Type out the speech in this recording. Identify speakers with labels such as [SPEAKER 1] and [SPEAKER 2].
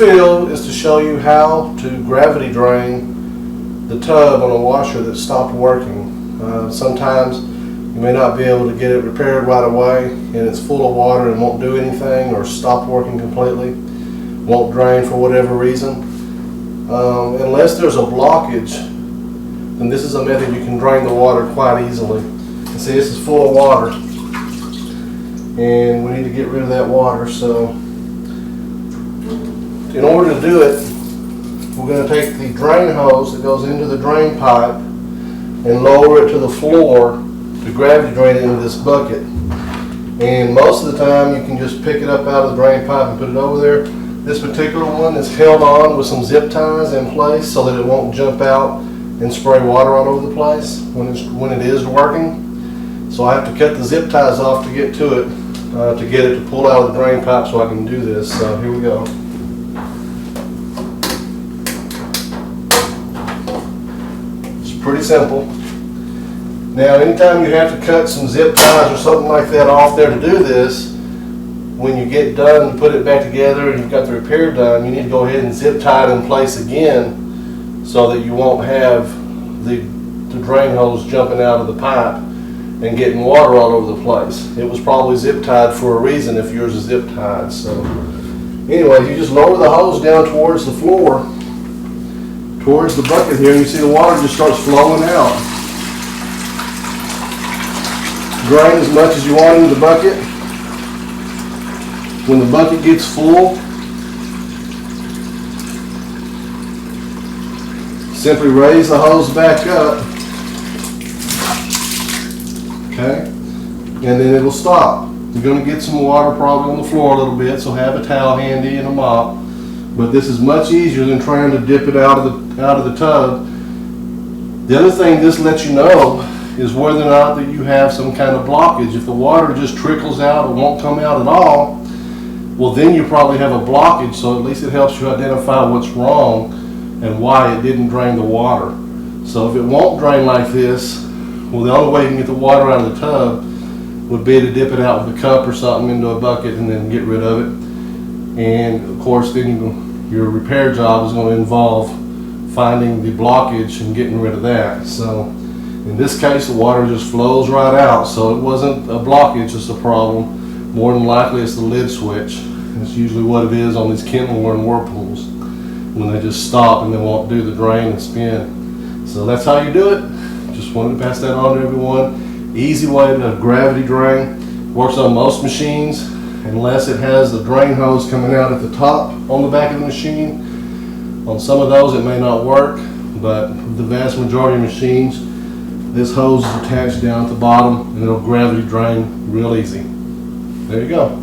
[SPEAKER 1] video is to show you how to gravity drain the tub on a washer that stopped working. Sometimes you may not be able to get it repaired right away and it's full of water and won't do anything, or stopped working completely, won't drain for whatever reason. Unless there's a blockage, then this is a method you can drain the water quite easily. And see, this is full of water and we need to get rid of that water. So in order to do it, we're going to take the drain hose that goes into the drain pipe and lower it to the floor to gravity drain it into this bucket. And most of the time you can just pick it up out of the drain pipe and put it over there. This particular one is held on with some zip ties in place so that it won't jump out and spray water all over the place when it is working. So I have to cut the zip ties off to get to it, to get it to pull out of the drain pipe so I can do this. So here we go. Pretty simple. Now anytime you have to cut some zip ties or something like that off there to do this, when you get done and put it back together and you've got the repair done, you need to go ahead and zip tie it in place again so that you won't have the drain hose jumping out of the pipe and getting water all over the place. It was probably zip tied for a reason if yours is zip tied. So anyway, you just lower the hose down towards the floor, towards the bucket here, and you see the water just starts flowing out. Drain as much as you want into the bucket. When the bucket gets full, simply raise the hose back up, okay, and then it'll stop. You're going to get some water probably on the floor a little bit, so have a towel handy and a mop. But this is much easier than trying to dip it out of the tub. The other thing this lets you know is whether or not that you have some kind of blockage. If the water just trickles out or won't come out at all, well then you probably have a blockage, so at least it helps you identify what's wrong and why it didn't drain the water. So if it won't drain like this, well the only way you can get the water out of the tub would be to dip it out with a cup or something into a bucket and then get rid of it. And of course then your repair job is going to involve finding the blockage and getting rid of that. So in this case the water just flows right out, so it wasn't a blockage that's the problem. More than likely it's the lid switch. It's usually what it is on these Kenmore and Whirlpools, when they just stop and they won't do the drain and spin. So that's how you do it. Just wanted to pass that on to everyone. Easy way to gravity drain. Works on most machines, unless it has the drain hose coming out at the top on the back of the machine. On some of those it may not work, but the vast majority of machines, this hose is attached down at the bottom and it'll gravity drain real easy. There you go.